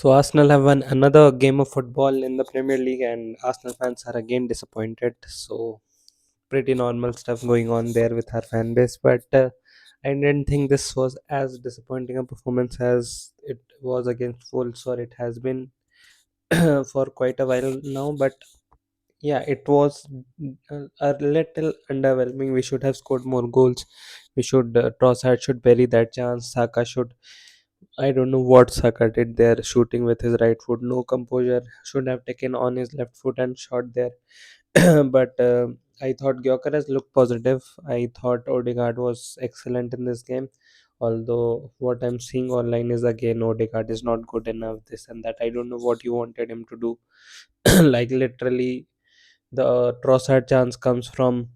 So Arsenal have won another game of football in the Premier League, and Arsenal fans are again disappointed. So pretty normal stuff going on there with our fan base, but I didn't think this was as disappointing a performance as it was against Wolves, or it has been for quite a while now. But yeah, it was a little underwhelming. We should have scored more goals. We should Trossard should bury that chance. Saka should. I don't know what Saka did there, shooting with his right foot. No composure. Should have taken on his left foot and shot there. But I thought Gyökeres looked positive. I thought Odegaard was excellent in this game. Although what I'm seeing online is again Odegaard is not good enough. This and that. I don't know what you wanted him to do. Like literally, the Trossard chance comes from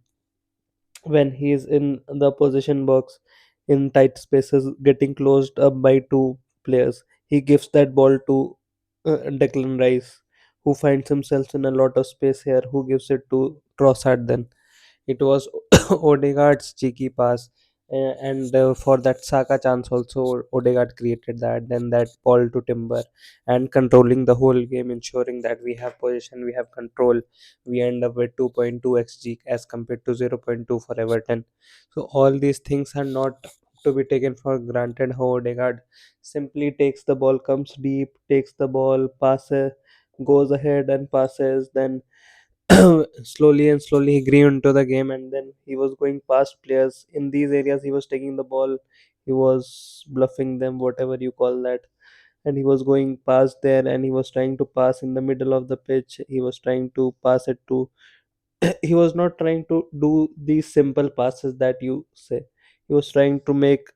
when he is in the position box in tight spaces, getting closed up by two players. He gives that ball to Declan Rice, who finds himself in a lot of space here, who gives it to Trossard then. It was Odegaard's cheeky pass, and for that Saka chance also Odegaard created that. Then that ball to Timber, and controlling the whole game, ensuring that we have possession, we have control. We end up with 2.2 xg as compared to 0.2 for Everton. So all these things are not to be taken for granted. How Odegaard simply takes the ball, comes deep, takes the ball, passes, goes ahead and passes, then slowly and slowly he grew into the game, and then he was going past players in these areas. He was taking the ball, he was bluffing them, whatever you call that, and he was going past there, and he was trying to pass in the middle of the pitch. He was trying to pass it to he was not trying to do these simple passes that you say. He was trying to make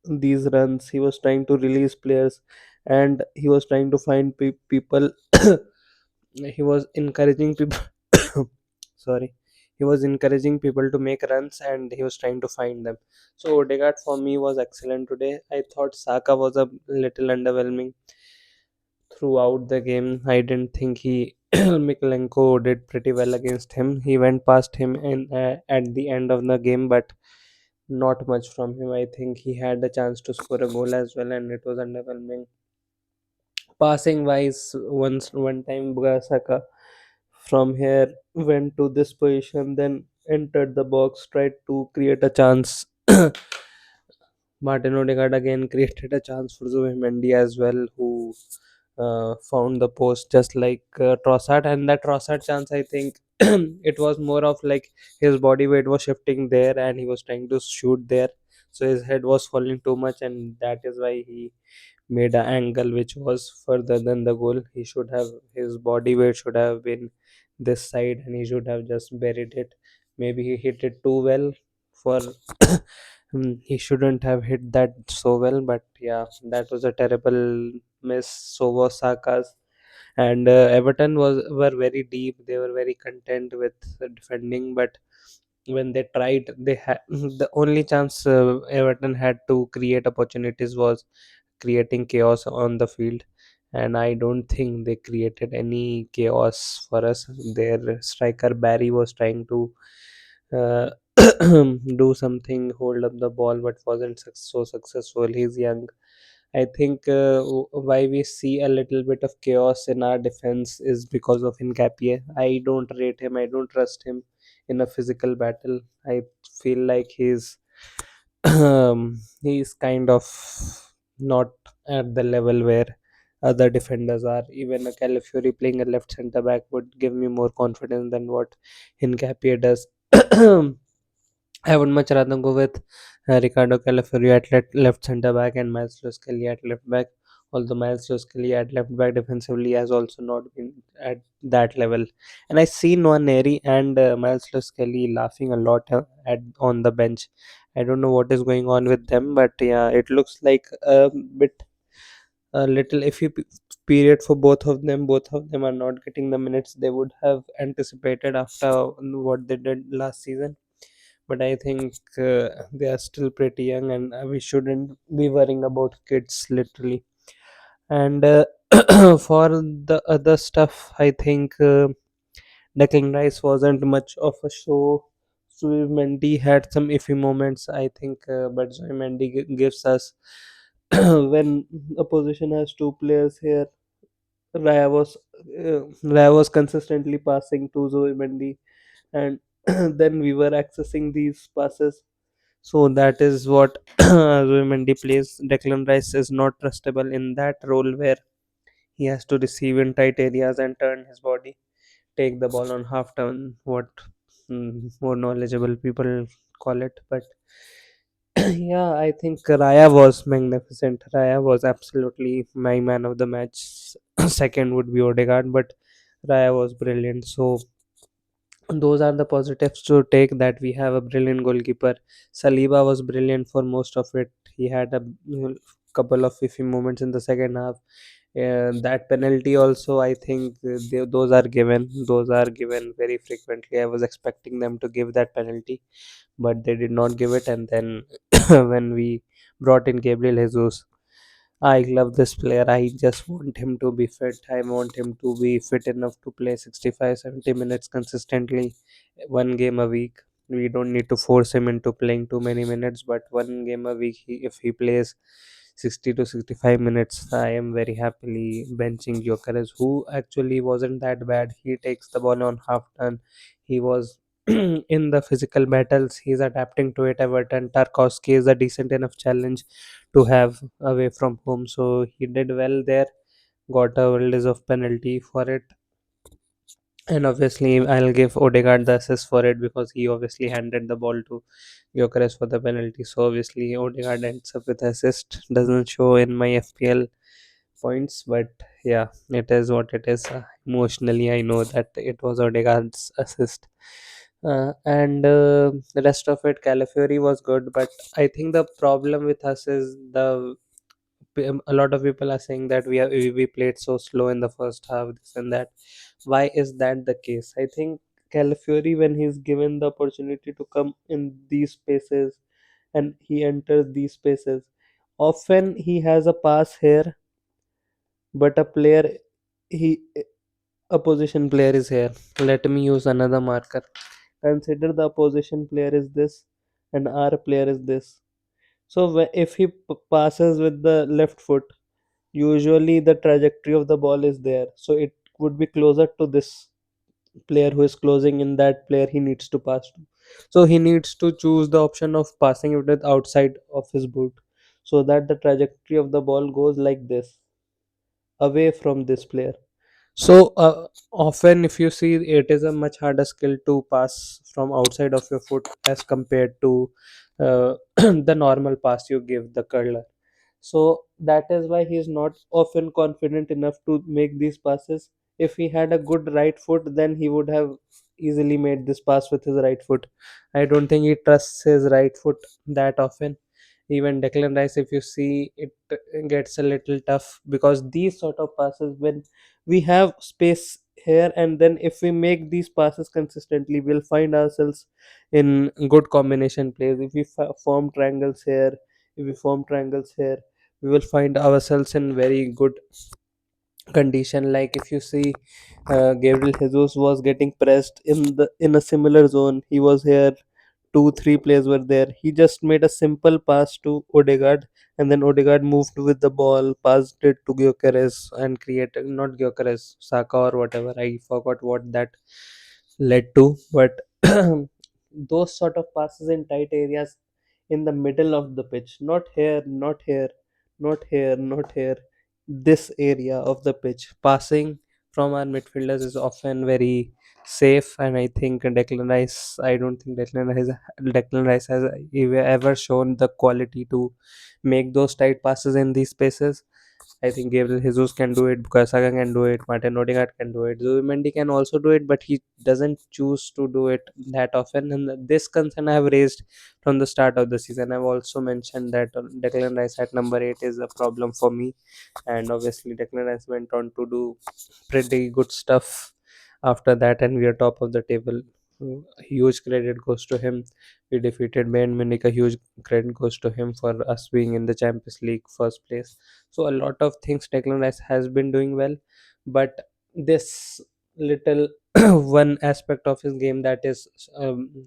these runs, he was trying to release players, and he was trying to find people. He was encouraging people sorry, he was encouraging people to make runs, and he was trying to find them. So Odegaard for me was excellent today. I thought Saka was a little underwhelming throughout the game. I didn't think he Mikalenko did pretty well against him. He went past him at the end of the game, but not much from him. I think he had a chance to score a goal as well, and it was underwhelming. Passing wise, one time Bukayo Saka from here went to this position, then entered the box, tried to create a chance. Martin Odegaard again created a chance for Zubimendi as well, who found the post just like Trossard. And that Trossard chance, I think it was more of like his body weight was shifting there, and he was trying to shoot there. So his head was falling too much, and that is why he made an angle which was further than the goal. He should have his body weight should have been this side, and he should have just buried it. Maybe he hit it too well for he shouldn't have hit that so well, but yeah, that was a terrible miss. So was Saka's. And Everton were very deep. They were very content with defending, but when they tried, they had the only chance Everton had to create opportunities was creating chaos on the field, and I don't think they created any chaos for us. Their striker Barry was trying to uh, do something, hold up the ball, but wasn't so successful. He's young. I think why we see a little bit of chaos in our defense is because of Nkapie. I don't rate him. I don't trust him in a physical battle. I feel like he's kind of not at the level where other defenders are. Even a Calafiori playing a left centre back would give me more confidence than what Nkapie does. I would much rather go with Ricardo Calafiori at left centre back and Miles Lewis Kelly at left back. Although Miles Lewis Kelly at left back defensively has also not been at that level, and I see Nwaneri and Miles Lewis Kelly laughing a lot at on the bench. I don't know what is going on with them, but yeah, it looks like a little iffy period for both of them. Both of them are not getting the minutes they would have anticipated after what they did last season. But I think they are still pretty young, and we shouldn't be worrying about kids literally. And for the other stuff, I think Declan Rice wasn't much of a show. Sui Mendy had some iffy moments, I think, but Sui Mendy gives us when a position has two players here. Raya was consistently passing to Zubimendi, and then we were accessing these passes. So that is what Zubimendi plays. Declan Rice is not trustable in that role where he has to receive in tight areas and turn his body, take the ball on half turn, what more knowledgeable people call it. But yeah, I think Raya was magnificent. Raya was absolutely my man of the match. Second would be Odegaard, but Raya was brilliant. So those are the positives to take, that we have a brilliant goalkeeper. Saliba was brilliant for most of it. He had a couple of iffy moments in the second half. That penalty also, I think those are given very frequently. I was expecting them to give that penalty, but they did not give it. And then when we brought in Gabriel Jesus, I love this player. I just want him to be fit. I want him to be fit enough to play 65, 70 minutes consistently, one game a week. We don't need to force him into playing too many minutes, but one game a week, if he plays 60 to 65 minutes, I am very happily benching Gyökeres, who actually wasn't that bad. He takes the ball on half turn. He was in the physical battles. He's adapting to it. Everton Tarkowski is a decent enough challenge to have away from home. So he did well there, got a well deserved penalty for it. And obviously, I'll give Odegaard the assist for it because he obviously handed the ball to Gyökeres for the penalty. So obviously, Odegaard ends up with assist. Doesn't show in my FPL points, but yeah, it is what it is. Emotionally, I know that it was Odegaard's assist. And the rest of it, Calafiori was good, but I think the problem with us is a lot of people are saying that we played so slow in the first half, this and that. Why is that the case? I think Calafiori, when he's given the opportunity to come in these spaces and he enters these spaces, often he has a pass here, but he opposition player is here. Let me use another marker. Consider the opposition player is this and our player is this. So if he passes with the left foot, usually the trajectory of the ball is there, so it would be closer to this player who is closing in that player he needs to pass to. So he needs to choose the option of passing it with outside of his boot, so that the trajectory of the ball goes like this, away from this player. So often, if you see, it is a much harder skill to pass from outside of your foot as compared to the normal pass you give the curler. So that is why he is not often confident enough to make these passes. If he had a good right foot, then he would have easily made this pass with his right foot. I don't think he trusts his right foot that often. Even Declan Rice, if you see, it gets a little tough because these sort of passes, when we have space here, and then if we make these passes consistently, we'll find ourselves in good combination plays. If we form triangles here, if we form triangles here, we will find ourselves in very good condition. Like if you see, Gabriel Jesus was getting pressed in a similar zone. He was here, two three players were there. He just made a simple pass to Odegaard, and then Odegaard moved with the ball, passed it to Gyökeres and created, not Gyökeres, Saka or whatever, I forgot what that led to. But those sort of passes in tight areas, in the middle of the pitch, not here, not here, not here, not here, this area of the pitch, passing from our midfielders is often very safe. And I think Declan Rice, I don't think Declan Rice has ever shown the quality to make those tight passes in these spaces. I think Gabriel Jesus can do it, Bukayo Saka can do it, Martin Odegaard can do it, Zubimendi can also do it, but he doesn't choose to do it that often. And this concern I have raised from the start of the season. I've also mentioned that Declan Rice at number 8 is a problem for me. And obviously, Declan Rice went on to do pretty good stuff after that, and we are top of the table. Huge credit goes to him. We defeated Bayern Munich. A huge credit goes to him for us being in the Champions League first place. So a lot of things Declan Rice has been doing well, but this little one aspect of his game that is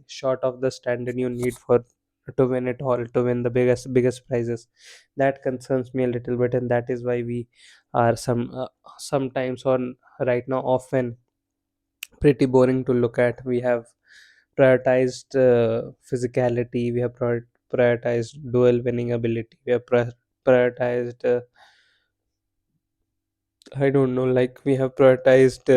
short of the standard you need for to win it all, to win the biggest prizes. That concerns me a little bit, and that is why we are sometimes on right now often pretty boring to look at. We have prioritized physicality, we have prioritized dual winning ability, we have prioritized I don't know, like we have prioritized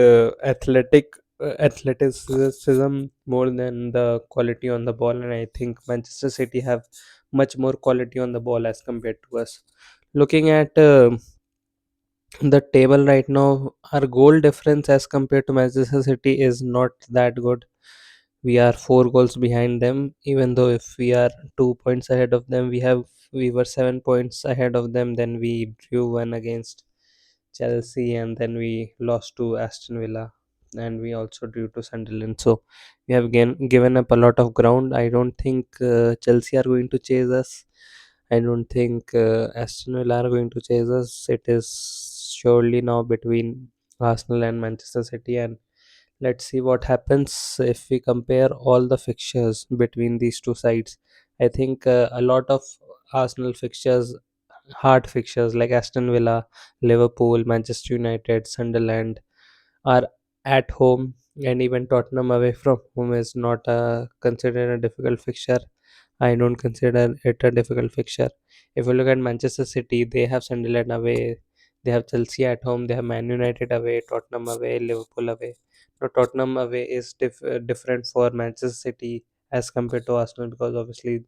athleticism more than the quality on the ball, and I think Manchester City have much more quality on the ball as compared to us. Looking at the table right now, our goal difference as compared to Manchester City is not that good. We are 4 goals behind them, even though if we are 2 points ahead of them, we were 7 points ahead of them. Then we drew one against Chelsea, and then we lost to Aston Villa, and we also drew to Sunderland. So we have given up a lot of ground. I don't think Chelsea are going to chase us. I don't think Aston Villa are going to chase us. It is surely now between Arsenal and Manchester City, and let's see what happens if we compare all the fixtures between these two sides. I think a lot of Arsenal fixtures, hard fixtures like Aston Villa, Liverpool, Manchester United, Sunderland are at home, and even Tottenham away from home is not considered a difficult fixture. I don't consider it a difficult fixture. If you look at Manchester City, they have Sunderland away, they have Chelsea at home, they have Man United away, Tottenham away, Liverpool away. Now, Tottenham away is different for Manchester City as compared to Arsenal, because obviously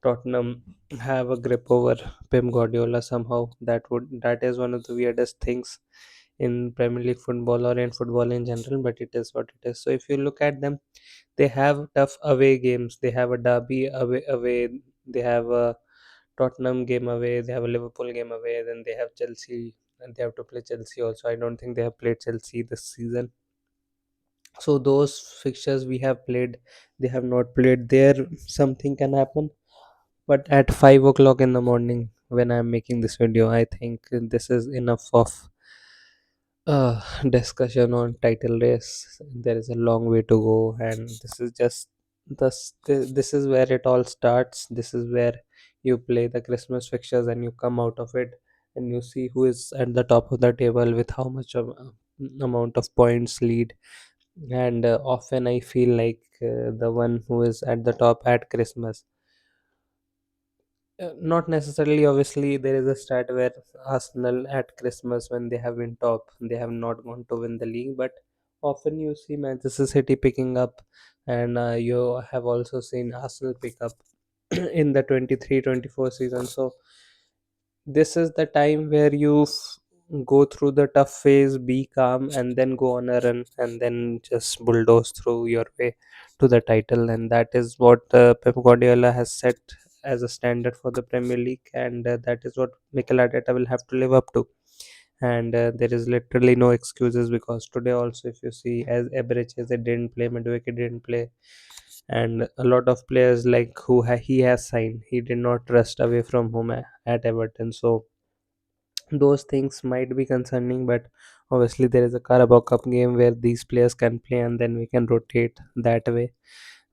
Tottenham have a grip over Pep Guardiola somehow. That is one of the weirdest things in Premier League football or in football in general, but it is what it is. So if you look at them, they have tough away games. They have a derby away. They have a Tottenham game away. They have a Liverpool game away. Then they have Chelsea, and they have to play Chelsea also. I don't think they have played Chelsea this season. So those fixtures we have played, they have not played. There, something can happen. But at 5 o'clock in the morning, when I'm making this video, I think this is enough of discussion on title race. There is a long way to go, and this is just this is where it all starts. This is where you play the Christmas fixtures and you come out of it, and you see who is at the top of the table with how much of amount of points lead. And often I feel like the one who is at the top at Christmas, not necessarily, obviously there is a stat where Arsenal at Christmas, when they have been top, they have not gone to win the league, but often you see Manchester City picking up, and you have also seen Arsenal pick up in the 23-24 season. So this is the time where you go through the tough phase, be calm, and then go on a run, and then just bulldoze through your way to the title. And that is what Pep Guardiola has set as a standard for the Premier League, and that is what Mikel Arteta will have to live up to. And there is literally no excuses, because today also, if you see, as Eberechi didn't play, Madueke didn't play, and a lot of players like he has signed, he did not rust away from home at Everton. So those things might be concerning, but obviously there is a Carabao Cup game where these players can play, and then we can rotate that way.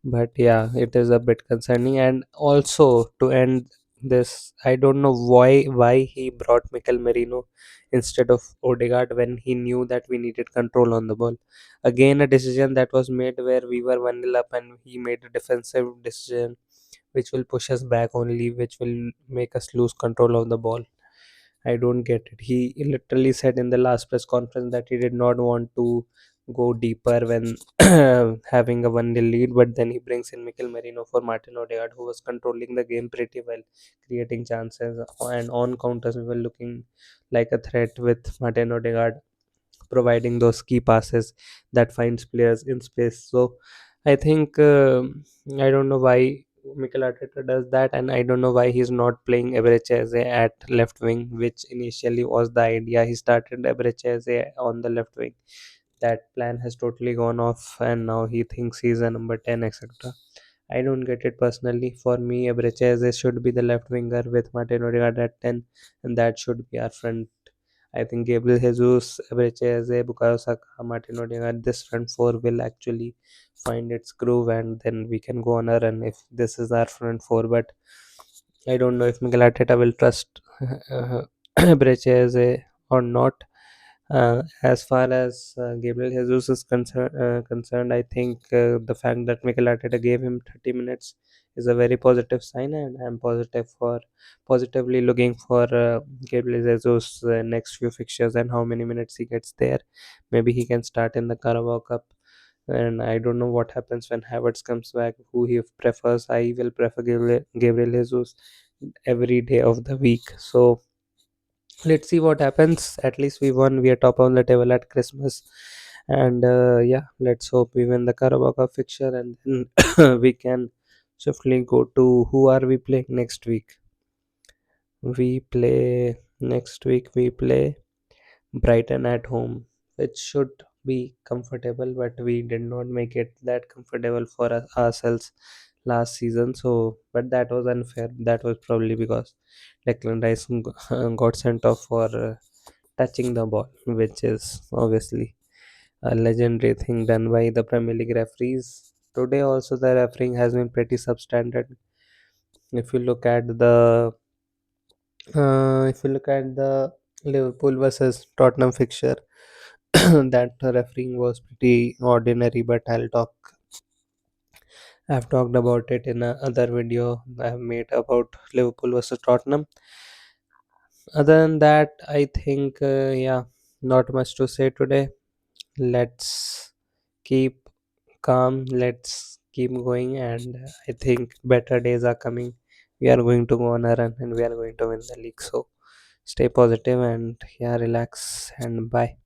But yeah, it is a bit concerning. And also, to end this, I don't know why he brought Mikel Merino instead of Odegaard when he knew that we needed control on the ball. Again, a decision that was made where we were 1-0 up, and he made a defensive decision which will push us back only, which will make us lose control of the ball. I don't get it. He literally said in the last press conference that he did not want to go deeper when having a 1-0 lead, but then he brings in Mikel Merino for Martin Odegaard, who was controlling the game pretty well, creating chances, and on counters we were looking like a threat with Martin Odegaard providing those key passes that finds players in space. So I think I don't know why Mikel Arteta does that, and I don't know why he's not playing Eberechi at left wing, which initially was the idea. He started Eberechi on the left wing. That plan has totally gone off, and now he thinks he's a number 10, etc. I don't get it personally. For me, Eberechi should be the left winger with Martin Odegaard at 10, and that should be our front. I think Gabriel Jesus, Eberechi, Bukayo Saka, Martin Odegaard, this front four will actually find its groove, and then we can go on a run if this is our front four. But I don't know if Miguel Arteta will trust Eberechi or not. As far as Gabriel Jesus is concerned, I think the fact that Mikel Arteta gave him 30 minutes is a very positive sign, and I'm positively looking for Gabriel Jesus next few fixtures and how many minutes he gets there. Maybe he can start in the Carabao Cup, and I don't know what happens when Havertz comes back. Who he prefers? I will prefer Gabriel Jesus every day of the week. So let's see what happens. At least we won. We are top of the table at Christmas, and yeah, let's hope we win the Carabao Cup fixture, and then we can swiftly go to who are we playing next week. We play Brighton at home, which should be comfortable, but we did not make it that comfortable for ourselves last season. So, but that was unfair. That was probably because Declan Rice got sent off for touching the ball, which is obviously a legendary thing done by the Premier League referees. Today, also, the refereeing has been pretty substandard. If you look at the Liverpool versus Tottenham fixture, that refereeing was pretty ordinary. But I've talked about it in a other video I've made about Liverpool versus Tottenham. Other than that, I think yeah, not much to say today. Let's keep calm, let's keep going, and I think better days are coming. We are going to go on a run and we are going to win the league. So stay positive and yeah, relax and bye.